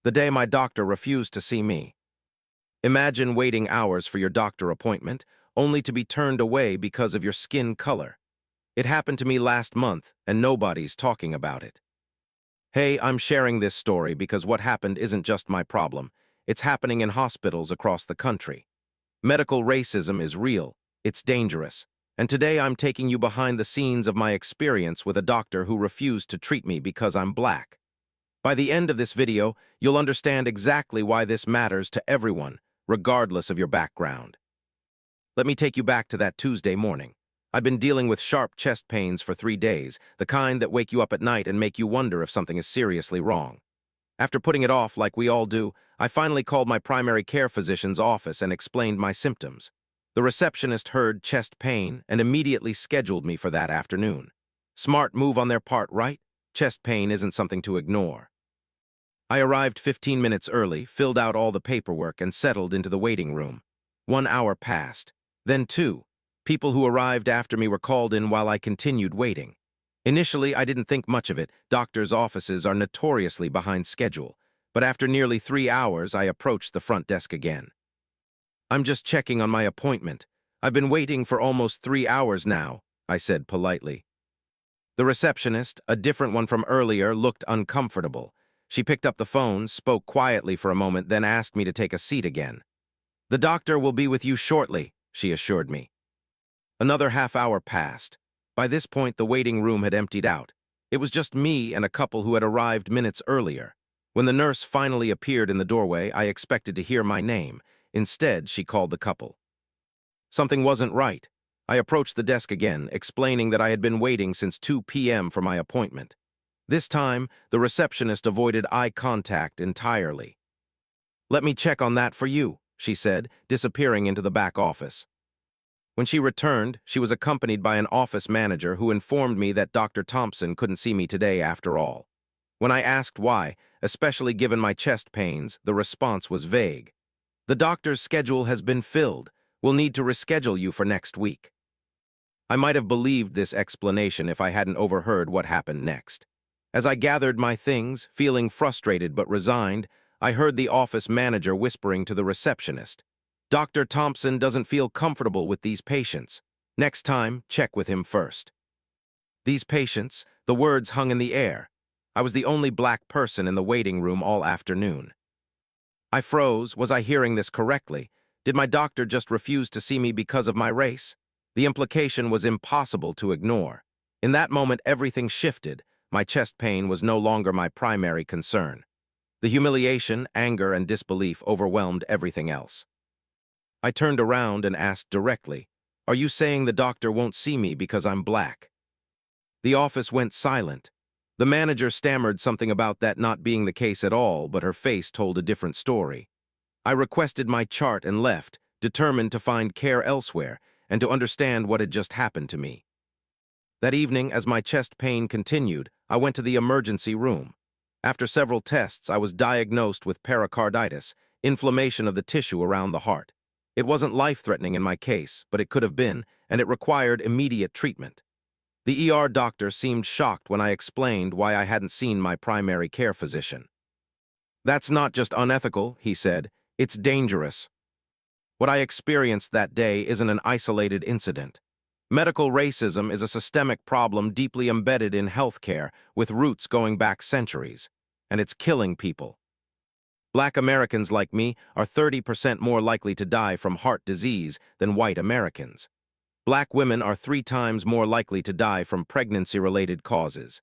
the day my doctor refused to see me. Imagine waiting hours for your doctor appointment, only to be turned away because of your skin color. It happened to me last month, and nobody's talking about it. Hey, I'm sharing this story because what happened isn't just my problem. It's happening in hospitals across the country. Medical racism is real, it's dangerous, and today I'm taking you behind the scenes of my experience with a doctor who refused to treat me because I'm black. By the end of this video, you'll understand exactly why this matters to everyone, regardless of your background. Let me take you back to that Tuesday morning. I've been dealing with sharp chest pains for 3 days, the kind that wake you up at night and make you wonder if something is seriously wrong. After putting it off like we all do, I finally called my primary care physician's office and explained my symptoms. The receptionist heard chest pain and immediately scheduled me for that afternoon. Smart move on their part, right? Chest pain isn't something to ignore. I arrived 15 minutes early, filled out all the paperwork, and settled into the waiting room. 1 hour passed. Then 2. People who arrived after me were called in while I continued waiting. Initially, I didn't think much of it. Doctors' offices are notoriously behind schedule. But after nearly 3 hours, I approached the front desk again. "I'm just checking on my appointment. I've been waiting for almost 3 hours now," I said politely. The receptionist, a different one from earlier, looked uncomfortable. She picked up the phone, spoke quietly for a moment, then asked me to take a seat again. "The doctor will be with you shortly," she assured me. Another half-hour passed. By this point, the waiting room had emptied out. It was just me and a couple who had arrived minutes earlier. When the nurse finally appeared in the doorway, I expected to hear my name. Instead, she called the couple. Something wasn't right. I approached the desk again, explaining that I had been waiting since 2 p.m. for my appointment. This time, the receptionist avoided eye contact entirely. "Let me check on that for you," she said, disappearing into the back office. When she returned, she was accompanied by an office manager who informed me that Dr. Thompson couldn't see me today after all. When I asked why, especially given my chest pains, the response was vague. "The doctor's schedule has been filled. We'll need to reschedule you for next week." I might have believed this explanation if I hadn't overheard what happened next. As I gathered my things, feeling frustrated but resigned, I heard the office manager whispering to the receptionist, "Dr. Thompson doesn't feel comfortable with these patients. Next time, check with him first." These patients, the words hung in the air. I was the only black person in the waiting room all afternoon. I froze. Was I hearing this correctly? Did my doctor just refuse to see me because of my race? The implication was impossible to ignore. In that moment, everything shifted. My chest pain was no longer my primary concern. The humiliation, anger, and disbelief overwhelmed everything else. I turned around and asked directly, "Are you saying the doctor won't see me because I'm black?" The office went silent. The manager stammered something about that not being the case at all, but her face told a different story. I requested my chart and left, determined to find care elsewhere and to understand what had just happened to me. That evening, as my chest pain continued, I went to the emergency room. After several tests, I was diagnosed with pericarditis, inflammation of the tissue around the heart. It wasn't life-threatening in my case, but it could have been, and it required immediate treatment. The ER doctor seemed shocked when I explained why I hadn't seen my primary care physician. "That's not just unethical," he said, "it's dangerous." What I experienced that day isn't an isolated incident. Medical racism is a systemic problem deeply embedded in healthcare, with roots going back centuries, and it's killing people. Black Americans like me are 30% more likely to die from heart disease than white Americans. Black women are 3 times more likely to die from pregnancy-related causes.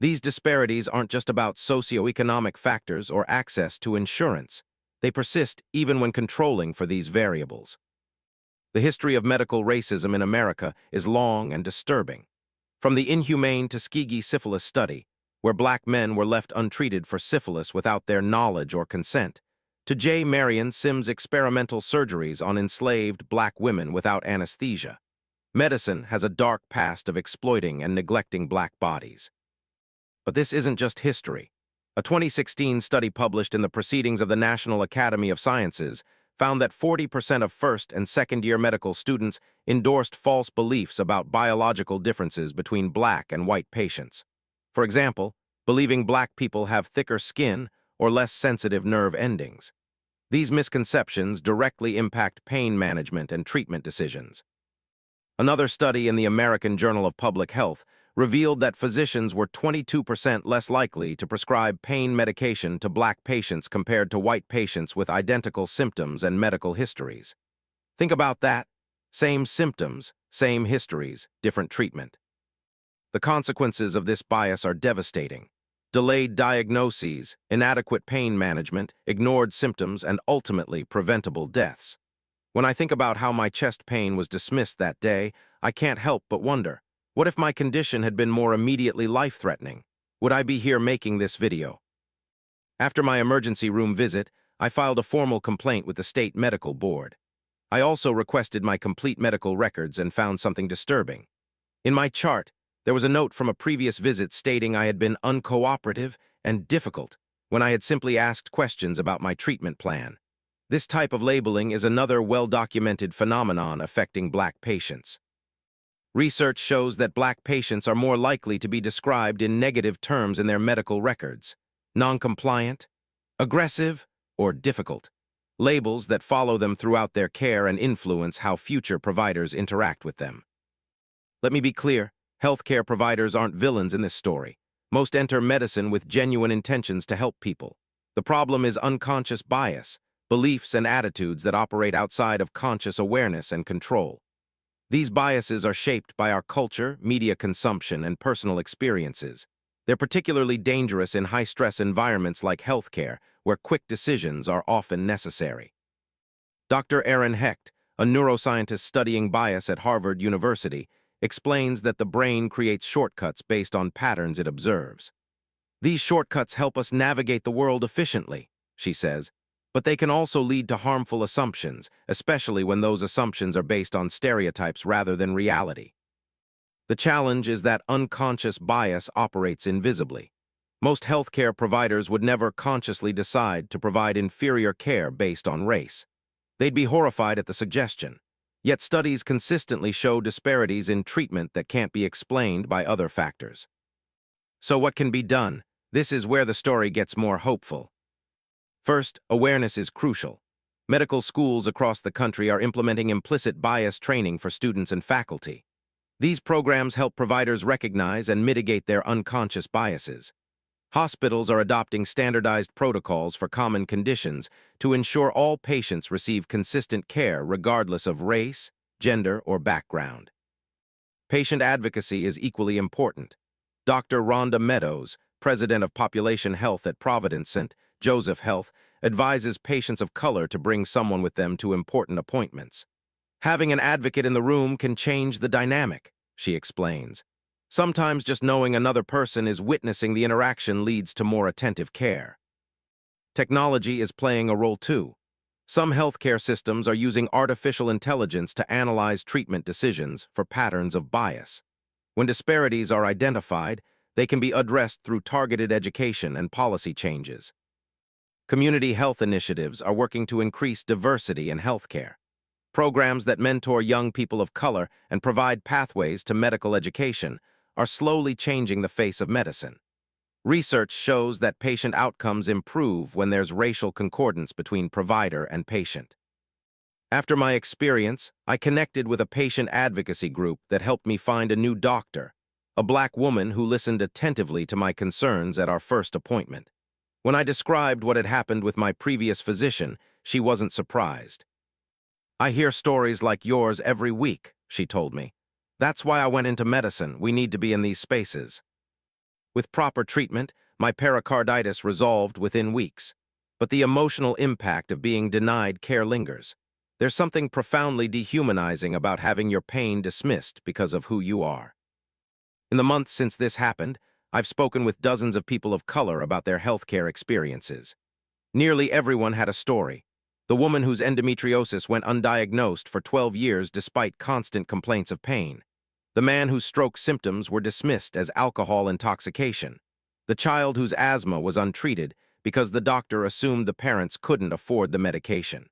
These disparities aren't just about socioeconomic factors or access to insurance. They persist even when controlling for these variables. The history of medical racism in America is long and disturbing. From the inhumane Tuskegee syphilis study, where black men were left untreated for syphilis without their knowledge or consent, to J. Marion Sims' experimental surgeries on enslaved black women without anesthesia. Medicine has a dark past of exploiting and neglecting black bodies. But this isn't just history. A 2016 study published in the Proceedings of the National Academy of Sciences found that 40% of first- and second-year medical students endorsed false beliefs about biological differences between black and white patients. For example, believing black people have thicker skin or less sensitive nerve endings. These misconceptions directly impact pain management and treatment decisions. Another study in the American Journal of Public Health revealed that physicians were 22% less likely to prescribe pain medication to Black patients compared to white patients with identical symptoms and medical histories. Think about that. Same symptoms, same histories, different treatment. The consequences of this bias are devastating. Delayed diagnoses, inadequate pain management, ignored symptoms, and ultimately preventable deaths. When I think about how my chest pain was dismissed that day, I can't help but wonder, what if my condition had been more immediately life-threatening? Would I be here making this video? After my emergency room visit, I filed a formal complaint with the state medical board. I also requested my complete medical records and found something disturbing. In my chart, there was a note from a previous visit stating I had been uncooperative and difficult when I had simply asked questions about my treatment plan. This type of labeling is another well-documented phenomenon affecting Black patients. Research shows that Black patients are more likely to be described in negative terms in their medical records: non-compliant, aggressive, or difficult, labels that follow them throughout their care and influence how future providers interact with them. Let me be clear, healthcare providers aren't villains in this story. Most enter medicine with genuine intentions to help people. The problem is unconscious bias, beliefs and attitudes that operate outside of conscious awareness and control. These biases are shaped by our culture, media consumption, and personal experiences. They're particularly dangerous in high-stress environments like healthcare, where quick decisions are often necessary. Dr. Aaron Hecht, a neuroscientist studying bias at Harvard University, explains that the brain creates shortcuts based on patterns it observes. These shortcuts help us navigate the world efficiently, she says, but they can also lead to harmful assumptions, especially when those assumptions are based on stereotypes rather than reality. The challenge is that unconscious bias operates invisibly. Most healthcare providers would never consciously decide to provide inferior care based on race. They'd be horrified at the suggestion. Yet studies consistently show disparities in treatment that can't be explained by other factors. So what can be done? This is where the story gets more hopeful. First, awareness is crucial. Medical schools across the country are implementing implicit bias training for students and faculty. These programs help providers recognize and mitigate their unconscious biases. Hospitals are adopting standardized protocols for common conditions to ensure all patients receive consistent care regardless of race, gender, or background. Patient advocacy is equally important. Dr. Rhonda Meadows, president of Population Health at Providence St. Joseph Health, advises patients of color to bring someone with them to important appointments. Having an advocate in the room can change the dynamic, she explains. Sometimes just knowing another person is witnessing the interaction leads to more attentive care. Technology is playing a role too. Some healthcare systems are using artificial intelligence to analyze treatment decisions for patterns of bias. When disparities are identified, they can be addressed through targeted education and policy changes. Community health initiatives are working to increase diversity in healthcare. Programs that mentor young people of color and provide pathways to medical education are slowly changing the face of medicine. Research shows that patient outcomes improve when there's racial concordance between provider and patient. After my experience, I connected with a patient advocacy group that helped me find a new doctor, a Black woman who listened attentively to my concerns at our first appointment. When I described what had happened with my previous physician, she wasn't surprised. "I hear stories like yours every week," she told me. "That's why I went into medicine. We need to be in these spaces." With proper treatment, my pericarditis resolved within weeks. But the emotional impact of being denied care lingers. There's something profoundly dehumanizing about having your pain dismissed because of who you are. In the months since this happened, I've spoken with dozens of people of color about their healthcare experiences. Nearly everyone had a story. The woman whose endometriosis went undiagnosed for 12 years despite constant complaints of pain. The man whose stroke symptoms were dismissed as alcohol intoxication. The child whose asthma was untreated because the doctor assumed the parents couldn't afford the medication.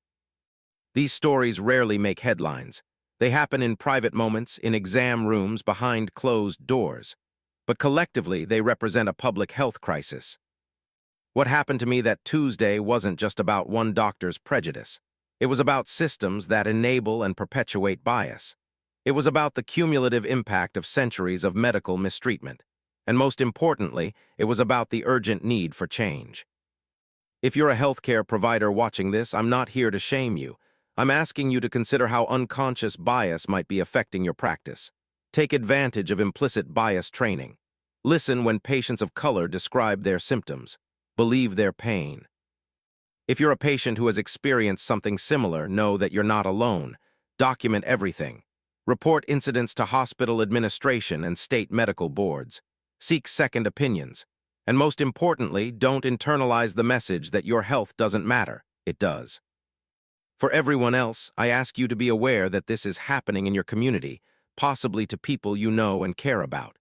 These stories rarely make headlines. They happen in private moments, in exam rooms, behind closed doors. But collectively, they represent a public health crisis. What happened to me that Tuesday wasn't just about one doctor's prejudice. It was about systems that enable and perpetuate bias. It was about the cumulative impact of centuries of medical mistreatment. And most importantly, it was about the urgent need for change. If you're a healthcare provider watching this, I'm not here to shame you. I'm asking you to consider how unconscious bias might be affecting your practice. Take advantage of implicit bias training. Listen when patients of color describe their symptoms. Believe their pain. If you're a patient who has experienced something similar, know that you're not alone. Document everything. Report incidents to hospital administration and state medical boards. Seek second opinions. And most importantly, don't internalize the message that your health doesn't matter. It does. For everyone else, I ask you to be aware that this is happening in your community, possibly to people you know and care about.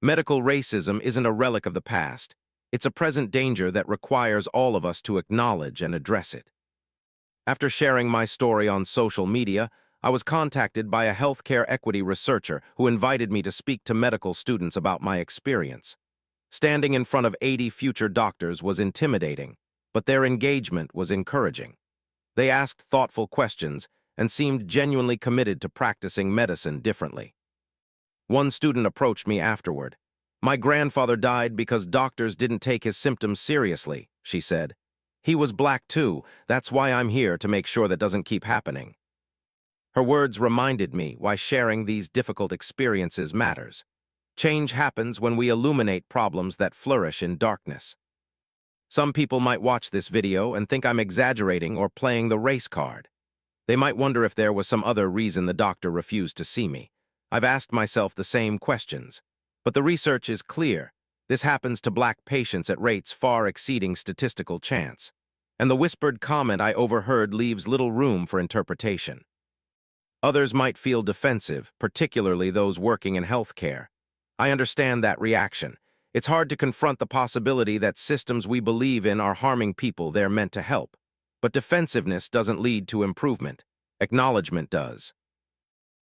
Medical racism isn't a relic of the past. It's a present danger that requires all of us to acknowledge and address it. After sharing my story on social media, I was contacted by a healthcare equity researcher who invited me to speak to medical students about my experience. Standing in front of 80 future doctors was intimidating, but their engagement was encouraging. They asked thoughtful questions and seemed genuinely committed to practicing medicine differently. One student approached me afterward. "My grandfather died because doctors didn't take his symptoms seriously," she said. "He was black too. That's why I'm here to make sure that doesn't keep happening." Her words reminded me why sharing these difficult experiences matters. Change happens when we illuminate problems that flourish in darkness. Some people might watch this video and think I'm exaggerating or playing the race card. They might wonder if there was some other reason the doctor refused to see me. I've asked myself the same questions. But the research is clear. This happens to black patients at rates far exceeding statistical chance. And the whispered comment I overheard leaves little room for interpretation. Others might feel defensive, particularly those working in healthcare. I understand that reaction. It's hard to confront the possibility that systems we believe in are harming people they're meant to help. But defensiveness doesn't lead to improvement. Acknowledgement does.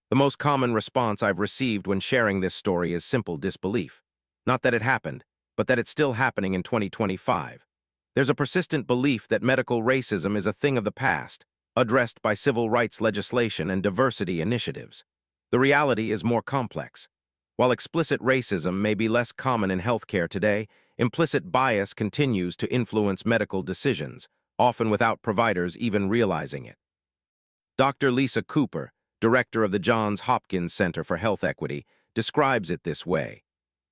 The most common response I've received when sharing this story is simple disbelief. Not that it happened, but that it's still happening in 2025. There's a persistent belief that medical racism is a thing of the past, addressed by civil rights legislation and diversity initiatives. The reality is more complex. While explicit racism may be less common in healthcare today, implicit bias continues to influence medical decisions, often without providers even realizing it. Dr. Lisa Cooper, director of the Johns Hopkins Center for Health Equity, describes it this way.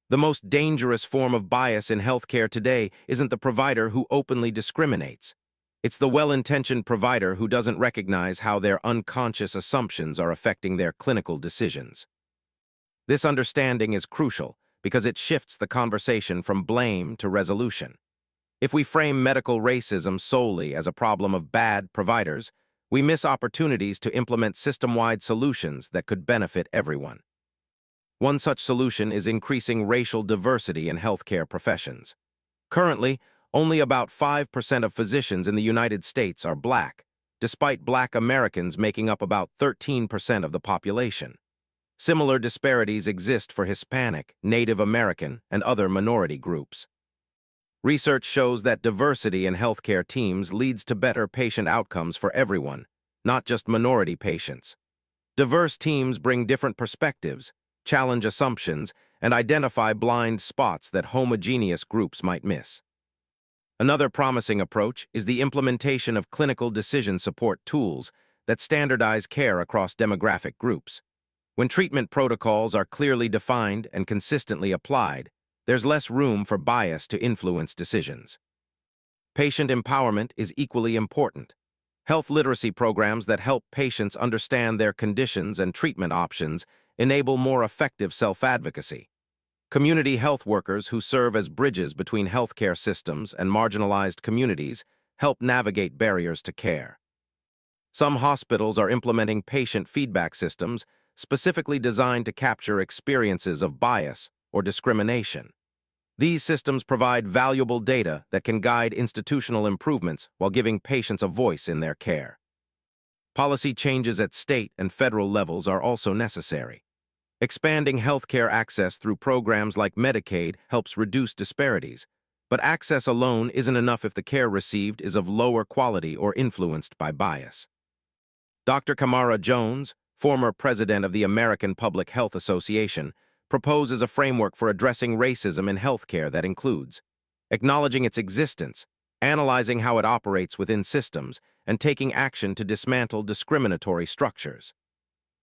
"The most dangerous form of bias in healthcare today isn't the provider who openly discriminates. It's the well-intentioned provider who doesn't recognize how their unconscious assumptions are affecting their clinical decisions." This understanding is crucial because it shifts the conversation from blame to resolution. If we frame medical racism solely as a problem of bad providers, we miss opportunities to implement system-wide solutions that could benefit everyone. One such solution is increasing racial diversity in healthcare professions. Currently, only about 5% of physicians in the United States are black, despite black Americans making up about 13% of the population. Similar disparities exist for Hispanic, Native American, and other minority groups. Research shows that diversity in healthcare teams leads to better patient outcomes for everyone, not just minority patients. Diverse teams bring different perspectives, challenge assumptions, and identify blind spots that homogeneous groups might miss. Another promising approach is the implementation of clinical decision support tools that standardize care across demographic groups. When treatment protocols are clearly defined and consistently applied, there's less room for bias to influence decisions. Patient empowerment is equally important. Health literacy programs that help patients understand their conditions and treatment options enable more effective self-advocacy. Community health workers who serve as bridges between healthcare systems and marginalized communities help navigate barriers to care. Some hospitals are implementing patient feedback systems specifically designed to capture experiences of bias or discrimination. These systems provide valuable data that can guide institutional improvements while giving patients a voice in their care. Policy changes at state and federal levels are also necessary. Expanding healthcare access through programs like Medicaid helps reduce disparities, But access alone isn't enough if the care received is of lower quality or influenced by bias. Dr. Kamara Jones, former president of the American Public Health Association, proposes a framework for addressing racism in healthcare that includes acknowledging its existence, analyzing how it operates within systems, and taking action to dismantle discriminatory structures.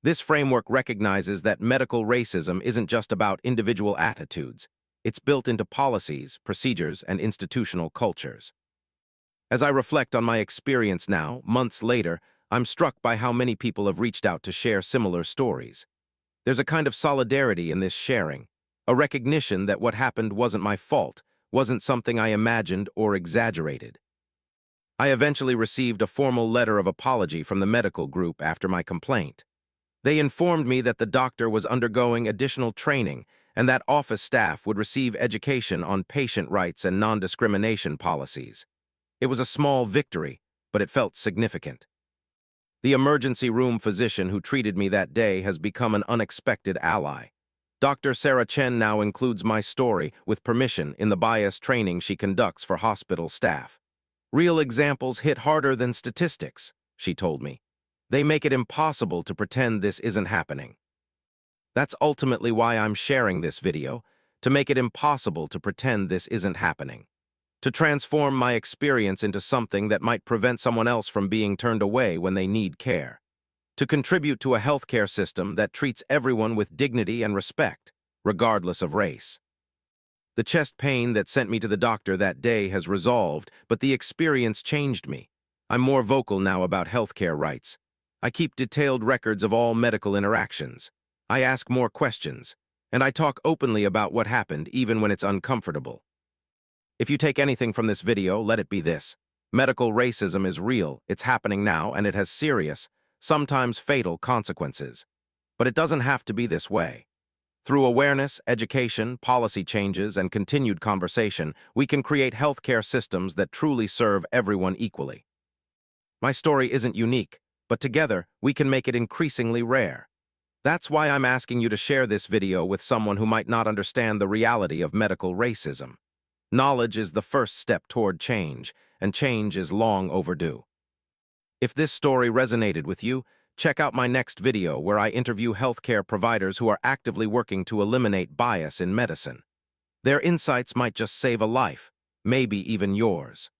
This framework recognizes that medical racism isn't just about individual attitudes. It's built into policies, procedures, and institutional cultures. As I reflect on my experience now, months later, I'm struck by how many people have reached out to share similar stories. There's a kind of solidarity in this sharing, a recognition that what happened wasn't my fault, wasn't something I imagined or exaggerated. I eventually received a formal letter of apology from the medical group after my complaint. They informed me that the doctor was undergoing additional training and that office staff would receive education on patient rights and non-discrimination policies. It was a small victory, but it felt significant. The emergency room physician who treated me that day has become an unexpected ally. Dr. Sarah Chen now includes my story, with permission, in the bias training she conducts for hospital staff. Real examples hit harder than statistics, she told me. They make it impossible to pretend this isn't happening. That's ultimately why I'm sharing this video, to make it impossible to pretend this isn't happening. To transform my experience into something that might prevent someone else from being turned away when they need care. To contribute to a healthcare system that treats everyone with dignity and respect, regardless of race. The chest pain that sent me to the doctor that day has resolved, but the experience changed me. I'm more vocal now about healthcare rights. I keep detailed records of all medical interactions. I ask more questions, and I talk openly about what happened even when it's uncomfortable. If you take anything from this video, let it be this. Medical racism is real, it's happening now, and it has serious, sometimes fatal consequences. But it doesn't have to be this way. Through awareness, education, policy changes, and continued conversation, we can create healthcare systems that truly serve everyone equally. My story isn't unique, but together, we can make it increasingly rare. That's why I'm asking you to share this video with someone who might not understand the reality of medical racism. Knowledge is the first step toward change, and change is long overdue. If this story resonated with you, check out my next video where I interview healthcare providers who are actively working to eliminate bias in medicine. Their insights might just save a life, maybe even yours.